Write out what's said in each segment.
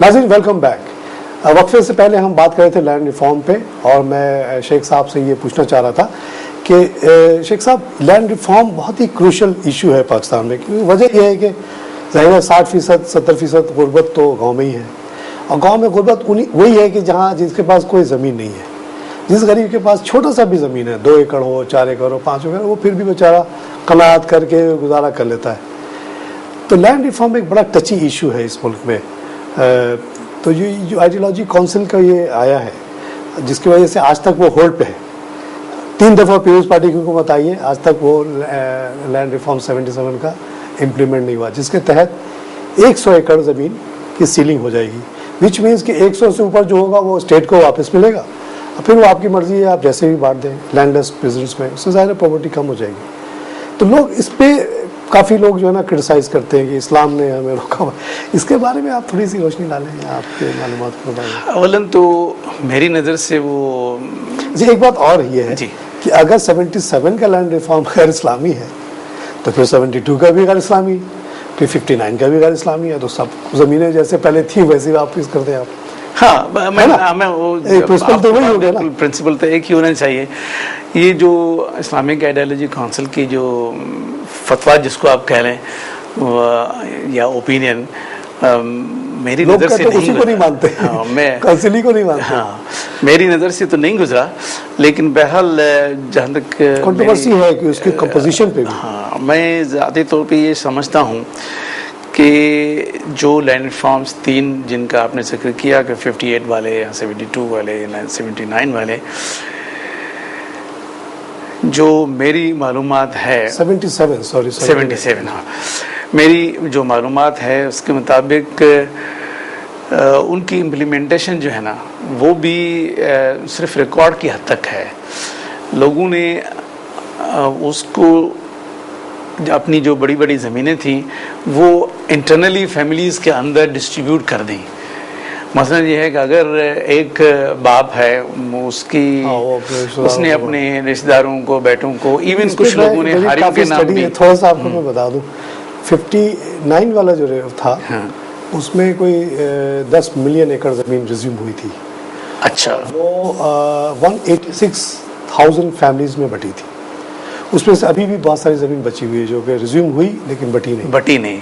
नाज़रीन welcome back. वक्फे से पहले हम बात कर रहे थे लैंड रिफॉर्म पे और मैं शेख साहब से ये पूछना चाह रहा था कि शेख साहब लैंड रिफॉर्म बहुत ही क्रूशल इशू है पाकिस्तान में, क्योंकि वजह यह है कि ज़ाहिर है 60% 70% गुर्बत तो गाँव में ही है, और गाँव में गुर्बत वही है कि जहाँ जिसके पास कोई ज़मीन नहीं है। जिस गरीब के पास छोटा सा भी ज़मीन है, 2 एकड़ हो, 4 एकड़ हो, 5 एकड़, वो फिर भी बेचारा कनात करके गुजारा कर लेता है। तो लैंड रिफॉर्म एक बड़ा टची इशू है इस मुल्क में। तो ये जो आइडियोलॉजी काउंसिल का ये आया है, जिसकी वजह से आज तक वो होल्ड पे है। 3 दफ़ा पीपल्स पार्टी की हुकूमत आई है, आज तक वो लैंड रिफॉर्म 77 का इम्प्लीमेंट नहीं हुआ, जिसके तहत 100 एकड़ ज़मीन की सीलिंग हो जाएगी, विच मीन्स कि 100 से ऊपर जो होगा वो स्टेट को वापस मिलेगा, और फिर वो आपकी मर्जी है, आप जैसे भी बांट दें लैंडलेस बिजनेस में, उससे ज़्यादा प्रॉपर्टी कम हो जाएगी। तो लोग इस पर काफ़ी लोग जो है ना क्रिटिसाइज़ करते हैं कि इस्लाम ने हमें रोका हुआ। इसके बारे में आप थोड़ी सी रोशनी डालें, आपके मालूमात को बताएं। अवलन तो मेरी नज़र से वो जी एक बात और ये है कि अगर 77 का लैंड रिफॉर्म गैर इस्लामी है तो फिर 72 का भी गैर इस्लामी, फिर 59 का भी गैर इस्लामी है, तो सब ज़मीनें जैसे पहले थी वैसे वापस कर दें आप। हाँ, मैं वो प्रिंसिपल तो वही हो गया ना, प्रिंसिपल तो एक ही होना चाहिए। ये जो इस्लामिक आइडियोलॉजी काउंसिल की जो फतवा जिसको आप कह रहे हैं या ओपिनियन, मेरी नज़र से तो उसी को नहीं मानते। हाँ, मैं काउंसिल को नहीं मानते। हाँ, मेरी नज़र से तो नहीं गुजरा, लेकिन बहरहाल जहाँ तक कंट्रोवर्सी है कि उसकी कंपोजिशन पे भी। हाँ, मैं ज़ाती तौर पे ये समझता हूँ कि जो लैंड रिफॉर्म्स 3 जिनका आपने जिक्र किया कि 58 वाले या 72 वाले या 79 वाले, जो मेरी मालूमात है 77 हाँ, मेरी जो मालूमात है उसके मुताबिक उनकी इम्प्लीमेंटेशन जो है ना वो भी सिर्फ रिकॉर्ड की हद तक है। लोगों ने उसको अपनी जो बड़ी बड़ी ज़मीनें थी वो इंटरनली फैमिलीज़ के अंदर डिस्ट्रीब्यूट कर दी। मसलन ये है कि अगर एक बाप है उसने अपने रिश्तेदारों को, बेटों को, इवन कुछ लोगों ने हारियों के नाम भी। थोड़ा सा आपको मैं बता दूं, 59 वाला जो था हाँ। उसमें कोई 10 मिलियन एकड़ ज़मीन रिज्यूम हुई थी। अच्छा। वो 186,000 फैमिलीज़ में बटी थी। उसमें से अभी भी बहुत सारी ज़मीन बची हुई है जो कि रिज्यूम हुई लेकिन बटी नहीं।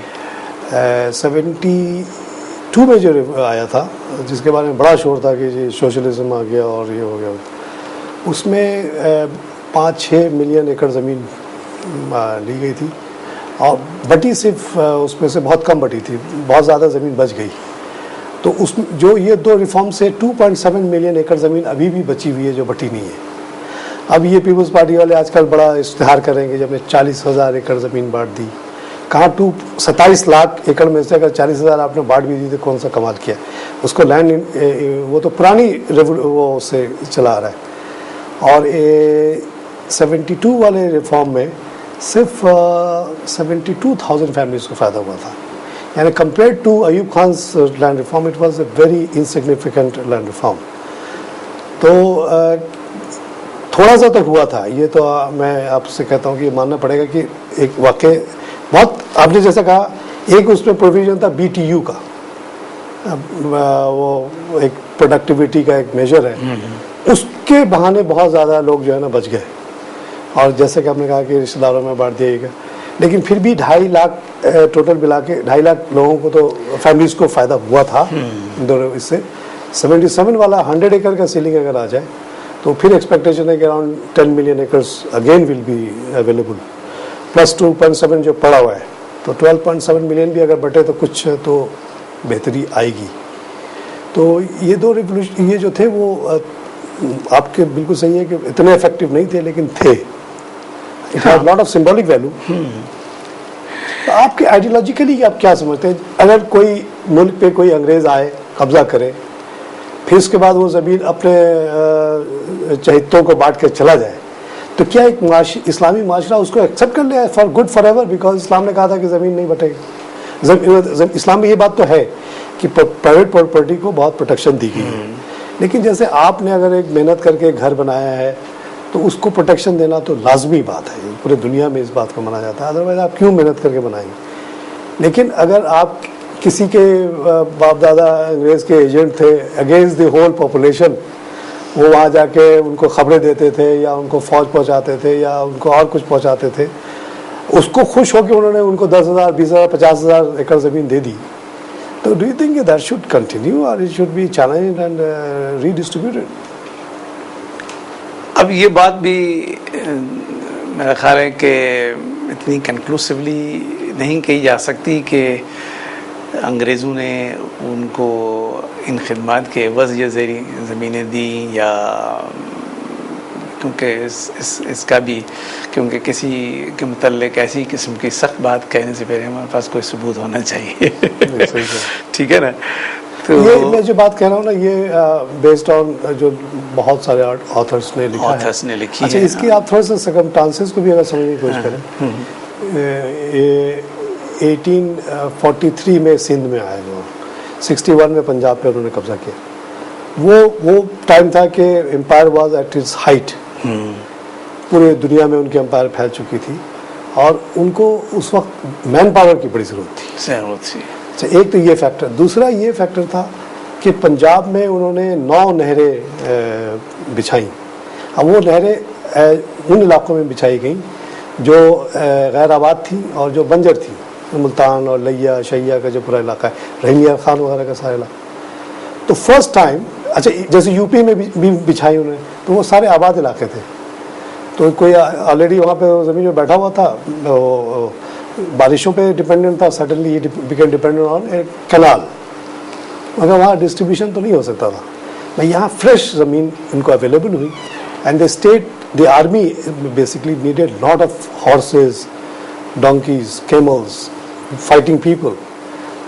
72 में जो आया था, जिसके बारे में बड़ा शोर था कि जी सोशलिज्म आ गया और ये हो गया, उसमें 5-6 मिलियन एकड़ ज़मीन ली गई थी और बटी सिर्फ उसमें से बहुत कम बटी थी, बहुत ज़्यादा ज़मीन बच गई। तो उस जो ये 2 रिफॉर्म से 2.7 मिलियन एकड़ ज़मीन अभी भी बची हुई है जो बटी नहीं है। अब ये पीपल्स पार्टी वाले आजकल बड़ा इश्तिहार करेंगे जब 40,000 एकड़ ज़मीन बांट दी। कहाँ 27 लाख एकड़ में से अगर 40,000 आपने बांट भी दी तो कौन सा कमाल किया। उसको लैंड वो तो पुरानी वो से चला आ रहा है। और 72 वाले रिफॉर्म में सिर्फ 72,000 फैमिलीज़ को फ़ायदा हुआ था, यानी compare to Ayub Khan's land reform it was a very insignificant land reform. तो थोड़ा सा तो हुआ था, ये तो मैं आपसे कहता हूँ कि मानना पड़ेगा कि एक वाकई बहुत, आपने जैसा कहा, एक उसमें प्रोविजन था BTU का, वो एक प्रोडक्टिविटी का एक मेजर है, उसके बहाने बहुत ज़्यादा लोग जो है ना बच गए। और जैसे कि आपने कहा कि रिश्तेदारों में बांट दिया गया, लेकिन फिर भी 2.5 लाख टोटल मिला के 2.5 लाख लोगों को तो फैमिलीज़ को फ़ायदा हुआ था दोनों इससे। 77 वाला 100 एकड़ का सीलिंग अगर आ जाए तो फिर एक्सपेक्टेशन है कि around 10 million acres again will be available, plus 2.7 जो पड़ा हुआ है, तो 12.7 मिलियन भी अगर बटे तो कुछ तो बेहतरी आएगी। तो ये 2 रिवोल्यूशन ये जो थे वो आपके बिल्कुल सही है कि इतने इफेक्टिव नहीं थे, लेकिन थे। It had lot of symbolic value. तो आपके आइडियोलॉजिकली आप क्या समझते हैं, अगर कोई मुल्क पे कोई अंग्रेज़ आए, कब्जा करे, फिर उसके बाद वो ज़मीन अपने चहितों को बांट के चला जाए, तो क्या एक इस्लामी माशरा उसको एक्सेप्ट कर लिया for good for ever? Because इस्लाम ने कहा था कि ज़मीन नहीं बटेगी। इस्लाम में ये बात तो है कि प्राइवेट प्रॉपर्टी को बहुत प्रोटेक्शन दी गई है, लेकिन जैसे आपने अगर एक मेहनत करके घर बनाया है तो उसको प्रोटेक्शन देना तो लाजमी बात है, पूरे दुनिया में इस बात को माना जाता है, अदरवाइज आप क्यों मेहनत करके बनाएंगे। लेकिन अगर आप किसी के बाप दादा अंग्रेज के एजेंट थे अगेंस्ट द होल पॉपुलेशन, वो वहाँ जाके उनको खबरें देते थे या उनको फौज पहुँचाते थे या उनको और कुछ पहुँचाते थे, उसको खुश होकर उन्होंने उनको 10,000, 20,000, 50,000 एकड़ ज़मीन दे दी। तो do you think that should continue और it should be challenged and redistributed? अब ये बात भी मेरा ख्याल है कि इतनी कंक्लूसिवली नहीं कही जा सकती कि अंग्रेज़ों ने उनको इन खिदमात के एवज़ ये ज़मीनें दी, या क्योंकि इसका भी क्योंकि किसी के मुतल्लिक़ ऐसी किस्म की सख्त बात कहने से पहले हमारे पास कोई सबूत होना चाहिए। ठीक है ना? तो ये मैं जो बात कह रहा हूँ ना, ये बेस्ड ऑन जो बहुत सारे ऑथर्स ने लिखा है। अच्छा, इसकी आप थोड़ा सा सर्कमस्टांसेस को भी अगर समझने की कोशिश करें, ये 1843 में सिंध में आए, वो 61 में पंजाब पे उन्होंने कब्जा किया। वो टाइम था कि empire was at its height, पूरे दुनिया में उनकी एम्पायर फैल चुकी थी और उनको उस वक्त मैन पावर की बड़ी ज़रूरत थी। अच्छा, एक तो ये फैक्टर, दूसरा ये फैक्टर था कि पंजाब में उन्होंने 9 नहरें बिछाई। अब वो नहरें उन इलाकों में बिछाई गई जो गैर आबाद थी और जो बंजर थी, मुल्तान और लिया शैया का जो पूरा इलाका है, रहीमिया खान वगैरह का सारा इलाका। तो फर्स्ट टाइम, अच्छा जैसे यूपी में भी बिछाई उन्होंने, तो वो सारे आबाद इलाके थे, तो कोई ऑलरेडी वहाँ पे ज़मीन में बैठा हुआ था, बारिशों पे डिपेंडेंट था, suddenly became dependent on A canal, मगर वहाँ डिस्ट्रीब्यूशन तो नहीं हो सकता था। मैं यहाँ फ्रेश ज़मीन इनको अवेलेबल हुई and the state, the army basically needed lot of horses, donkeys, camels, fighting people.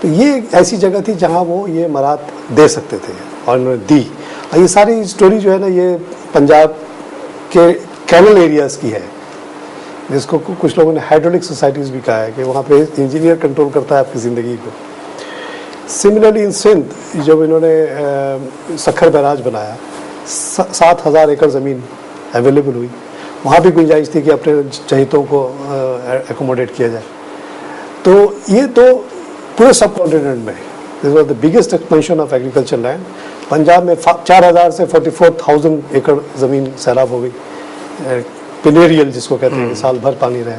तो ये ऐसी जगह थी जहाँ वो ये मरात दे सकते थे और उन्होंने दी। और ये सारी स्टोरी जो है ना, ये पंजाब के कैनल एरियाज़ की है, जिसको कुछ लोगों ने हाइड्रोलिक सोसाइटीज़ भी कहा है कि वहाँ पे इंजीनियर कंट्रोल करता है आपकी ज़िंदगी को। सिमिलरली इन सिंध, जब इन्होंने सखर बैराज बनाया, 7,000 एकड़ ज़मीन अवेलेबल हुई, वहाँ भी गुंजाइश थी कि अपने चहितों को एकोमोडेट किया जाए। तो ये तो पूरे सब कॉन्टिनेंट में this was the biggest expansion of agriculture land. Punjab में 4,000 से 44,000 एकड़ ज़मीन सैलाब हो गई, पिनेरियल जिसको कहते हैं कि साल भर पानी रहे।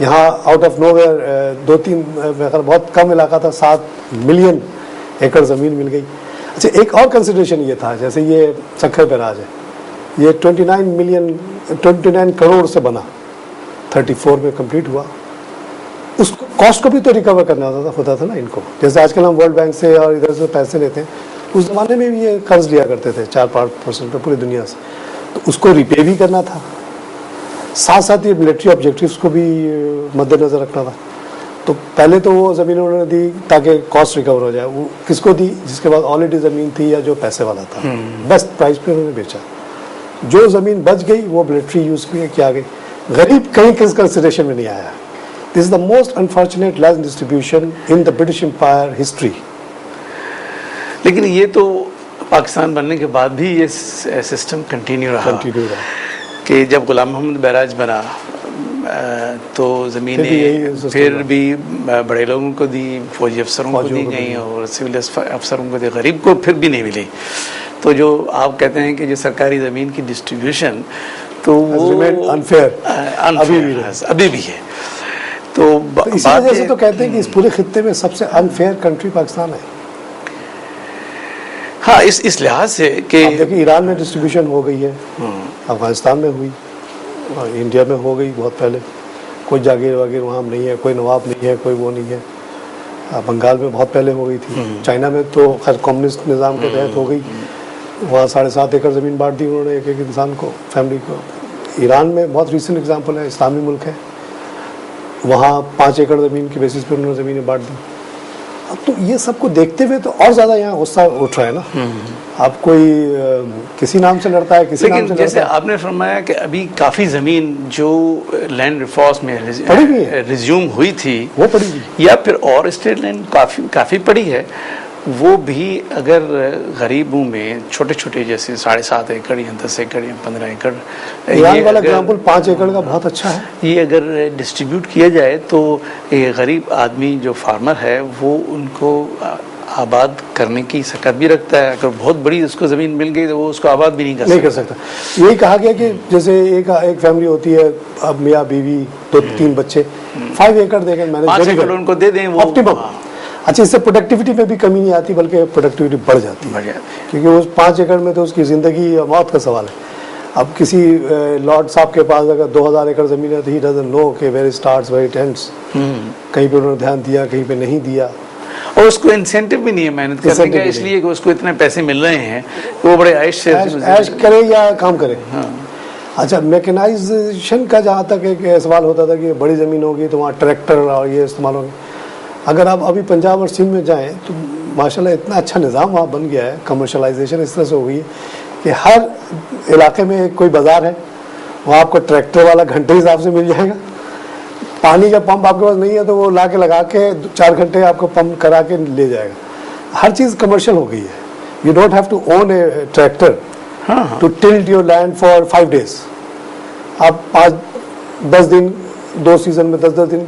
यहाँ आउट ऑफ नोवेयर 2-3 बहुत कम इलाका था, 7 मिलियन एकड़ ज़मीन मिल गई। अच्छा, एक और कंसिडरेशन ये था, जैसे ये सखर बैराज है, ये 29 करोड़ से बना, 34 में कंप्लीट हुआ। उस कॉस्ट को भी तो रिकवर करना होता था ना इनको, जैसे आजकल हम वर्ल्ड बैंक से और इधर से पैसे लेते हैं, उस ज़माने में भी ये कर्ज लिया करते थे 4-5% पे पूरी दुनिया से, तो उसको रिपे भी करना था, साथ साथ ये मिलिट्री ऑब्जेक्टिव्स को भी मद्देनज़र रखना था। तो पहले तो वो ज़मीन उन्होंने दी ताकि कॉस्ट रिकवर हो जाए। वो किसको दी? जिसके पास ऑलरेडी ज़मीन थी या जो पैसे वाला था, बेस्ट प्राइस पे उन्होंने बेचा। जो ज़मीन बच गई वो मिलिट्री यूज़ में किया गई, गरीब कहीं किस कंसिडरेशन में नहीं आया। This is the most unfortunate land distribution in the British empire history. लेकिन ये तो पाकिस्तान बनने के बाद भी ये सिस्टम कंटिन्यू रहा कि जब गुलाम मोहम्मद बैराज बना तो ज़मीनें फिर भी बड़े लोगों को दी, फौजी अफसरों को दी गई और सिविल अफसरों को दी, गरीब को फिर भी नहीं मिली। तो जो आप कहते हैं कि जो सरकारी ज़मीन की डिस्ट्रीब्यूशन, तो वो अनफेयर अभी भी है। तो इसी वजह से तो कहते हैं कि इस पूरे खित्ते में सबसे अनफेयर कंट्री पाकिस्तान है। हाँ, इस लिहाज से कि देखिए ईरान में डिस्ट्रीब्यूशन हो गई है, अफगानिस्तान में हुई, इंडिया में हो गई बहुत पहले, कोई जागीर वागीर वहाँ नहीं है, कोई नवाब नहीं है, कोई वो नहीं है। बंगाल में बहुत पहले हो गई थी, चाइना में तो खैर कम्युनिस्ट निज़ाम के तहत हो गई, वहाँ 7.5 एकड़ ज़मीन बांट दी उन्होंने एक एक इंसान को, फैमिली को। ईरान में बहुत रिसेंट एग्जाम्पल है, इस्लामी मुल्क है, वहाँ 5 एकड़ ज़मीन की बेसिस पर उन्होंने ज़मीनें बांट दी। अब तो ये सबको देखते हुए तो और ज़्यादा यहाँ गुस्सा उठ रहा है ना। अब कोई किसी नाम से लड़ता है, किसी नाम से जैसे आपने फरमाया कि अभी काफ़ी ज़मीन जो लैंड रिफॉर्म्स में रिज्यूम हुई थी वो पड़ी हुई, या फिर और स्टेट लैंड काफ़ी पड़ी है, वो भी अगर गरीबों में छोटे छोटे जैसे 7.5 एकड़ या 10 एकड़ या 15 एकड़, ईरान वाला एग्जाम्पल 5 एकड़ का बहुत अच्छा है, ये अगर डिस्ट्रीब्यूट किया जाए तो ये गरीब आदमी जो फार्मर है वो उनको आबाद करने की सकत भी रखता है। अगर बहुत बड़ी उसको ज़मीन मिल गई तो वो उसको आबाद भी नहीं कर सकता। यही कहा गया कि जैसे एक फैमिली होती है, अब मियाँ बीवी 2-3 बच्चे, 5 एकड़ देकर मैंने 5 एकड़ उनको दे दें, वो ऑप्टिमम। अच्छा, इससे प्रोडक्टिविटी में भी कमी नहीं आती बल्कि प्रोडक्टिविटी बढ़ जाती है, क्योंकि उस 5 एकड़ में तो उसकी ज़िंदगी या मौत का सवाल है। अब किसी लॉर्ड साहब के पास अगर 2000 एकड़ ज़मीन है तो ही डजंट नो कि where starts where it ends, कहीं पे उन्होंने ध्यान दिया, कहीं पे नहीं दिया, और उसको इंसेंटिव भी नहीं है मेहनत करने का, इसलिए कि उसको इतने पैसे मिल रहे हैं वो बड़े ऐश करे या काम करे। हाँ। अच्छा, मैकेनाइजेशन का जहाँ तक एक सवाल होता था कि बड़ी ज़मीन होगी तो वहाँ ट्रैक्टर और ये इस्तेमाल होंगे। अगर आप अभी पंजाब और सिंध में जाएं तो माशाल्लाह इतना अच्छा निज़ाम वहाँ बन गया है, कमर्शलाइजेशन इस तरह से हो गई है कि हर इलाके में एक कोई बाज़ार है, वहाँ आपको ट्रैक्टर वाला घंटे हिसाब से मिल जाएगा। पानी का पंप आपके पास नहीं है तो वो ला के लगा के 4 घंटे आपको पंप करा के ले जाएगा। हर चीज़ कमर्शियल हो गई है। You don't have to own a tractor to tilt your land for 5 days। आप 5-10 दिन 2 सीजन में 10-10 दिन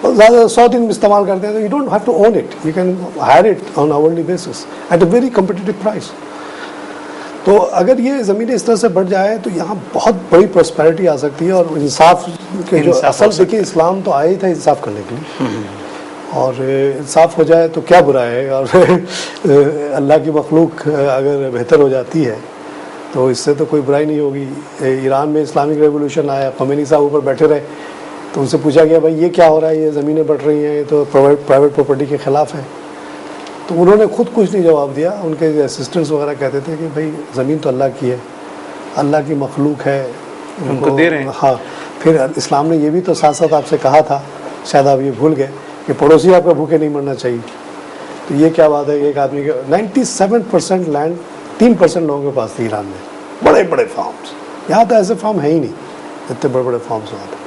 ज़्यादा 100 दिन इस्तेमाल करते हैं तो you don't have to own it, you can hire it on hourly basis at a very competitive price. तो अगर ये ज़मीनें इस तरह से बढ़ जाए तो यहाँ बहुत बड़ी प्रॉस्पेरिटी आ सकती है। और इंसाफ के जो असल, देखिए इस्लाम तो आया ही था इंसाफ करने के लिए, और इंसाफ हो जाए तो क्या बुरा है। और अल्लाह की मखलूक अगर बेहतर हो जाती है तो इससे तो कोई बुराई नहीं होगी। ईरान में इस्लामिक रेवोल्यूशन आया, ख़मेनी साहब ऊपर बैठे रहे तो उनसे पूछा गया भाई ये क्या हो रहा है, ये ज़मीनें बढ़ रही हैं, ये तो प्राइवेट प्रॉपर्टी के ख़िलाफ़ है। तो उन्होंने खुद कुछ नहीं जवाब दिया। उनके असिस्टेंट्स वगैरह कहते थे कि भाई ज़मीन तो अल्लाह की है, अल्लाह की मखलूक है, उनको दे रहे हैं। हाँ, फिर इस्लाम ने ये भी तो साथ साथ आपसे कहा था, शायद आप ये भूल गए, कि पड़ोसी आपका भूखे नहीं मरना चाहिए। तो ये क्या बात है, एक आदमी के 97% लैंड 3% लोगों के पास थी ईरान में, बड़े बड़े फार्म्स। यहाँ तो ऐसे फार्म है ही नहीं, इतने बड़े बड़े फार्म्स वहाँ पर।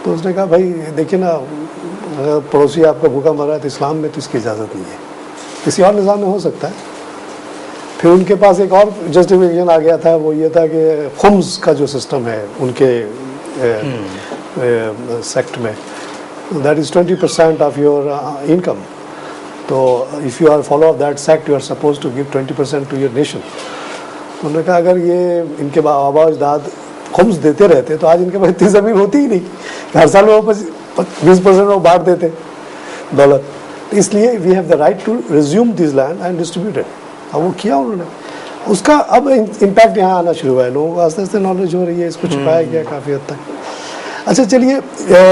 तो उसने कहा भाई देखिए ना, अगर पड़ोसी आपका भूखा मर रहा है तो इस्लाम में तो इसकी इजाज़त नहीं है, किसी और निज़ाम में हो सकता है। फिर उनके पास एक और जस्टिफिकेशन आ गया था, वो ये था कि खुम्स का जो सिस्टम है उनके सेक्ट में, that is 20% of your income. तो if you are follow of that sect you are suppose to give 20% to your nation. तो उन्होंने कहा अगर ये इनके आबा अजदाद खुम्स देते रहते तो आज इनके पास इतनी ज़मीन होती ही नहीं, हर साल वो 20% वो बांट देते दौलत। इसलिए we have the right to resume this land and distribute it. अब वो किया उन्होंने, उसका अब इम्पैक्ट यहाँ आना शुरू हुआ है, लोगों को आस्ते आस्ते नॉलेज हो रही है, इसको छुपाया गया काफ़ी हद तक। अच्छा चलिए,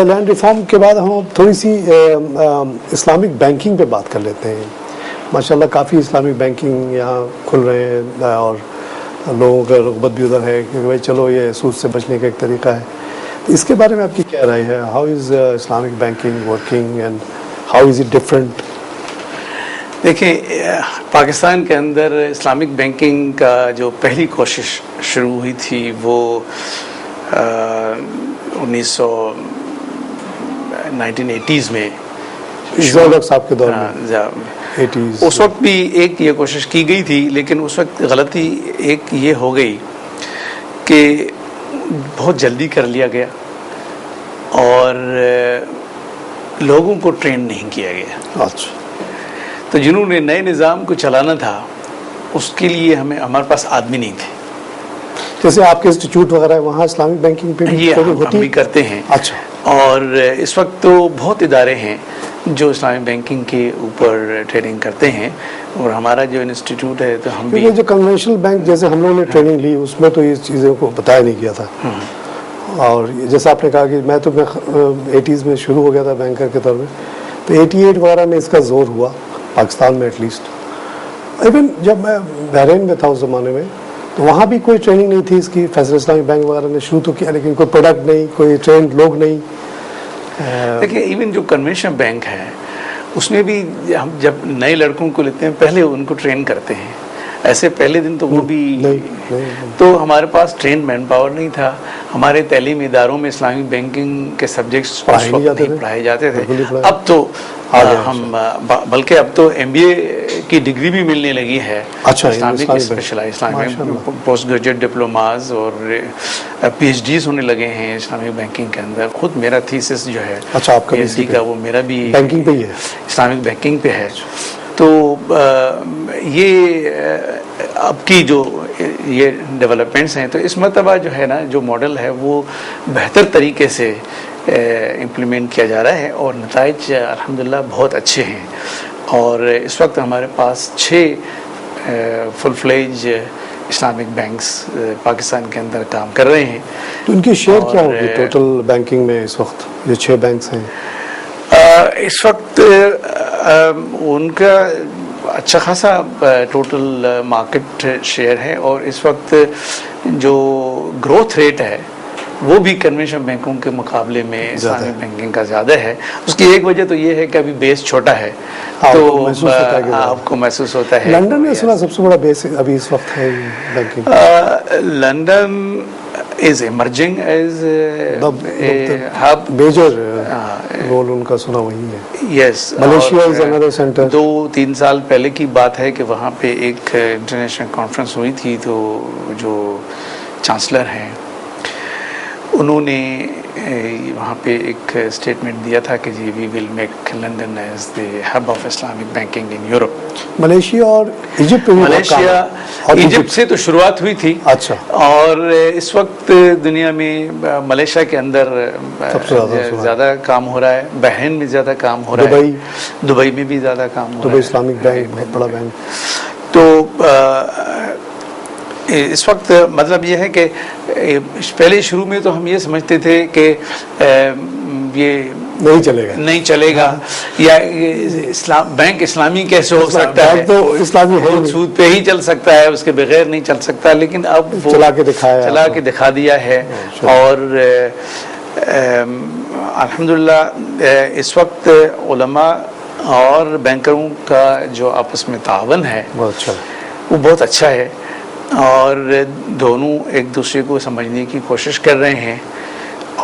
लैंड रिफॉर्म के बाद हम थोड़ी सी इस्लामिक बैंकिंग पे बात कर लेते हैं। माशाल्लाह काफ़ी इस्लामिक बैंकिंग यहाँ खुल रहे हैं और लोगों का रग़बत भी उधर है कि भाई चलो ये सूद से बचने का एक तरीका है। तो इसके बारे में आपकी क्या राय है? How is Islamic banking working and how is it different? देखिए, पाकिस्तान के अंदर इस्लामिक बैंकिंग का जो पहली कोशिश शुरू हुई थी वो 1980s में, ज़िया साहब के दौर में 80s, उस वक्त भी एक ये कोशिश की गई थी, लेकिन उस वक्त गलती एक ये हो गई कि बहुत जल्दी कर लिया गया और लोगों को ट्रेन नहीं किया गया। अच्छा, तो जिन्होंने नए निज़ाम को चलाना था उसके लिए हमारे पास आदमी नहीं थे। जैसे आपके इंस्टीट्यूट वगैरह है वहाँ इस्लामिक बैंकिंग पे ये हम भी करते हैं। अच्छा, और इस वक्त तो बहुत इदारे हैं जो इस्लामिक बैंकिंग के ऊपर ट्रेनिंग करते हैं और हमारा जो इंस्टीट्यूट है तो हम भी, जो कन्वेंशनल बैंक जैसे हम लोगों ने ट्रेनिंग ली उसमें तो ये चीज़ों को बताया नहीं गया था। और जैसा आपने कहा कि मैं 80s में शुरू हो गया था बैंकर के तौर में, तो 88 वगैरह में इसका जोर हुआ पाकिस्तान में एटलीस्ट। इवन जब मैं बहरीन में था उस ज़माने में तो वहाँ भी कोई ट्रेनिंग नहीं थी इसकी। फैसल इस्लामिक बैंक वगैरह ने शुरू तो किया लेकिन कोई प्रोडक्ट नहीं, कोई ट्रेंड लोग नहीं। देखिए, इवन जो कन्वेंशनल बैंक है उसमें भी हम जब नए लड़कों को लेते हैं पहले उनको ट्रेन करते हैं, ऐसे पहले दिन तो वो भी नहीं। तो हमारे पास ट्रेन मैन पावर नहीं था। हमारे तालीमी इदारों में इस्लामिक बैंकिंग के सब्जेक्ट्स पढ़ाए जाते थे। अब तो हम बल्कि अब तो MBA की डिग्री भी मिलने लगी है। अच्छा, Islamic specialise Islamic post graduate diplomas और PhDs होने लगे हैं इस्लामिक बैंकिंग के अंदर। खुद मेरा थीसिस जो है अच्छा आपका PhD का वो मेरा भी बैंकिंग पे ही है, इस्लामिक बैंकिंग पे है। तो ये अब की जो ये डेवलपमेंट्स हैं, तो इस मरतबा जो है ना जो मॉडल है वो बेहतर तरीके से इम्प्लीमेंट किया जा रहा है और नताइज अल्हम्दुलिल्लाह बहुत अच्छे हैं। और इस वक्त हमारे पास 6 full fledge Islamic banks Pakistan के अंदर काम कर रहे हैं। तो उनकी शेयर क्या होगी टोटल बैंकिंग में इस वक्त, ये 6 बैंक्स हैं? इस वक्त उनका अच्छा खासा टोटल मार्केट शेयर है और इस वक्त जो ग्रोथ रेट है वो भी कन्वेंशनल बैंकों के मुकाबले में इस्लामिक बैंकिंग का ज़्यादा है। उसकी एक वजह तो ये है कि अभी बेस छोटा है, तो आपको महसूस होता है। लंदन में सुना सबसे बड़ा बेस अभी इस वक्त है banking. London is emerging as a hub, major role उनका सुना वही है। Yes, Malaysia is another center। 2-3 साल पहले की बात है कि वहाँ पे एक इंटरनेशनल कॉन्फ्रेंस हुई थी, तो जो चांसलर हैं उन्होंने वहाँ पे एक स्टेटमेंट दिया था कि जी we will make London as the hub of Islamic banking in Europe. Malaysia और इजिप्ट पे मलेशिया और इजिप्ट से तो शुरुआत हुई थी। अच्छा। और इस वक्त दुनिया में मलेशिया के अंदर ज़्यादा काम हो रहा है, बहरीन में ज़्यादा काम हो रहा है, दुबई में भी ज़्यादा काम हो रहा है। दुबई इस्लामिक बैंक बहुत बड़ा बैंक। तो इस वक्त मतलब ये है कि पहले शुरू में तो हम ये समझते थे कि ये नहीं चलेगा या बैंक इस्लामी कैसे हो सकता है, तो इस्लामी है, सूद पे ही चल सकता है, उसके बगैर नहीं चल सकता। लेकिन अब वो चला के दिखा दिया है। और अल्हम्दुलिल्लाह इस वक्त उलमा और बैंकरों का जो आपस में तावन है वो बहुत अच्छा है और दोनों एक दूसरे को समझने की कोशिश कर रहे हैं।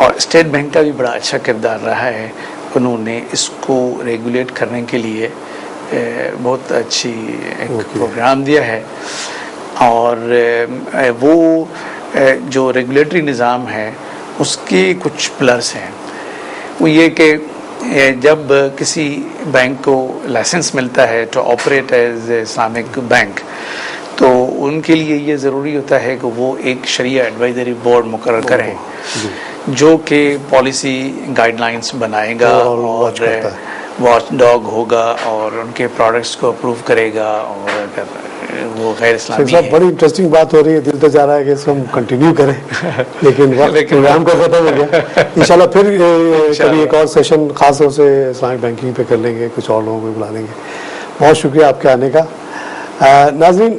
और स्टेट बैंक का भी बड़ा अच्छा किरदार रहा है, उन्होंने इसको रेगुलेट करने के लिए बहुत अच्छी एक प्रोग्राम दिया है। और वो जो रेगुलेटरी निज़ाम है उसके कुछ प्लस हैं। वो ये कि जब किसी बैंक को लाइसेंस मिलता है to operate as Islamic bank, तो उनके लिए ये ज़रूरी होता है कि वो एक शरिया एडवाइजरी बोर्ड मुकर्रर करें जो कि पॉलिसी गाइडलाइंस बनाएगा और वॉच डॉग होगा और उनके प्रोडक्ट्स को अप्रूव करेगा। और वो गैर इस्लामी है। बड़ी इंटरेस्टिंग बात हो रही है, दिल तो जा रहा है कि इसको हम कंटिन्यू करें, लेकिन प्रोग्राम का खत्म हो गया। इंशाल्लाह फिर कभी एक और सेशन खास तौर से इस्लामिक बैंकिंग पे कर लेंगे, कुछ और लोगों को बुला लेंगे। बहुत शुक्रिया आपके आने का। नाज़रीन,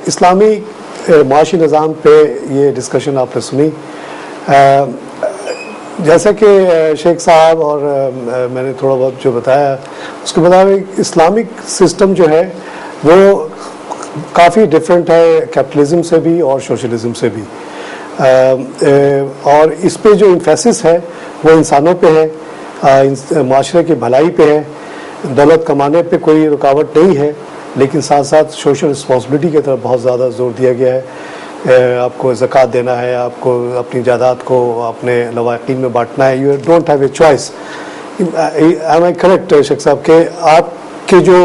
इस्लामी माशी निज़ाम पे ये डिस्कशन आपने सुनी। जैसा कि शेख साहब और मैंने थोड़ा बहुत जो बताया उसके मुताबिक इस्लामिक सिस्टम जो है वो काफ़ी डिफरेंट है कैपिटलिज्म से भी और सोशलिज्म से भी। और इस पे जो इम्फेसिस है वो इंसानों पे है, माशरे की भलाई पे है। दौलत कमाने पे कोई रुकावट नहीं है, लेकिन साथ साथ सोशल रिस्पॉन्सिबिलिटी की तरफ बहुत ज़्यादा जोर दिया गया है। आपको ज़कात देना है, आपको अपनी जायदाद को अपने लवाकिन में बांटना है। You don't have a choice. Am I correct शेख साहब के आपके जो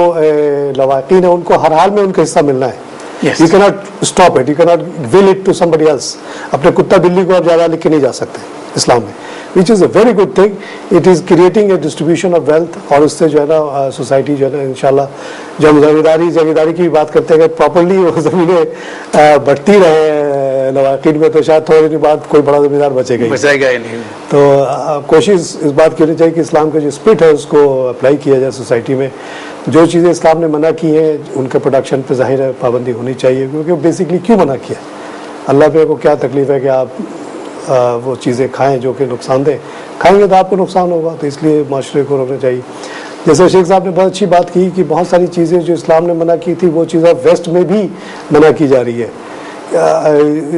लवाकिन है उनको हर हाल में उनका हिस्सा मिलना है। You cannot stop it, you cannot will it to somebody else. अपने कुत्ता बिल्ली को आप ज़्यादा लिख के नहीं जा सकते इस्लाम में, which is a very good thing. It is creating a distribution of wealth और उससे जो है ना सोसाइटी जो है ना इंशाल्लाह जब जमींदारी की बात करते हैं प्रॉपरली वो ज़मीनें बढ़ती रहे लवाकिन में, तो शायद थोड़ी देर बाद कोई बड़ा ज़मींदार बचेगा ही नहीं। तो कोशिश इस बात की होनी चाहिए कि इस्लाम का जो स्पिरिट है उसको अप्लाई किया जाए सोसाइटी में। जो चीज़ें इस्लाम ने मना की हैं उनके प्रोडक्शन पर ज़ाहिर है पाबंदी होनी चाहिए, क्योंकि बेसिकली क्यों मना किया? अल्लाह पे को क्या तकलीफ़ है कि आप वो चीज़ें खाएं जो कि नुकसानदेह, खाएंगे तो आपको नुकसान होगा, तो इसलिए माशरे को रोकना चाहिए। जैसे शेख साहब ने बहुत अच्छी बात की कि बहुत सारी चीज़ें जो इस्लाम ने मना की थी वो चीज़ें वेस्ट में भी मना की जा रही है।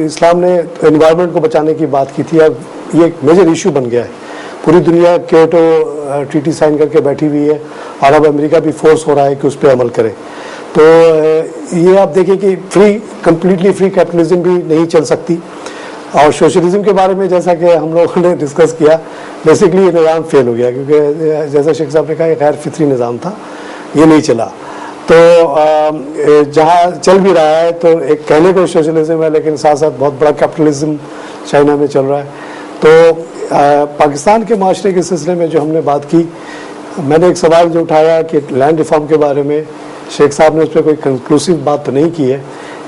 इस्लाम ने एनवायरनमेंट को बचाने की बात की थी, अब ये एक मेजर इशू बन गया है। पूरी दुनिया क्योटो ट्रीटी साइन करके बैठी हुई है और अब अमेरिका भी फोर्स हो रहा है कि उस पर अमल करे। तो ये आप देखिए कि कंप्लीटली फ्री कैपिटलिज्म भी नहीं चल सकती। और सोशलिज्म के बारे में जैसा कि हम लोगों ने डिस्कस किया, बेसिकली ये निज़ाम फेल हो गया, क्योंकि जैसा शेख साहब ने कहा, गैर फितरी निज़ाम था, ये नहीं चला। तो जहाँ चल भी रहा है तो एक कहने को सोशलिज्म है, लेकिन साथ साथ बहुत बड़ा कैपिटलिज्म चाइना में चल रहा है। तो पाकिस्तान के माशरे के सिलसिले में जो हमने बात की, मैंने एक सवाल जो उठाया कि लैंड रिफॉर्म के बारे में शेख साहब ने उस पर कोई कंक्लूसिव बात तो नहीं की है,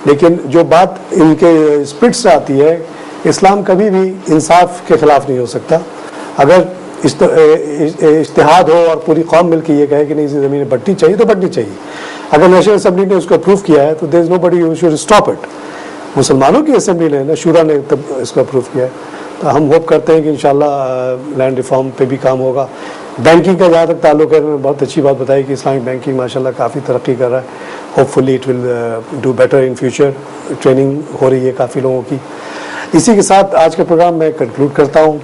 लेकिन जो बात इनके स्पिरिट से आती है, इस्लाम कभी भी इंसाफ के खिलाफ नहीं हो सकता। अगर इज्तिहाद हो और पूरी कौम मिलकर ये कहे कि नहीं, इसी ज़मीन बंटनी चाहिए तो बंटनी चाहिए। अगर नेशनल असेंबली ने उसको अप्रूव किया है तो there is nobody who should stop it. मुसलमानों की असेंबली ने ना, शूरा ने तब इसको अप्रूव किया है। तो हम होप करते हैं कि इंशाल्लाह लैंड रिफॉर्म पे भी काम होगा। बैंकिंग का जहाँ तक ताल्लुक है, मैंने बहुत अच्छी बात बताई कि इस्लामिक बैंकिंग माशाल्लाह काफ़ी तरक्की कर रहा है। Hopefully it will do better in future. Training हो रही है काफ़ी लोगों की। इसी के साथ आज का प्रोग्राम मैं कंक्लूड करता हूँ।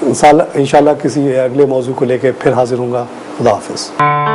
इंशाल्लाह किसी अगले मौजू को लेकर फिर हाजिर होऊंगा। खुदा हाफिज़।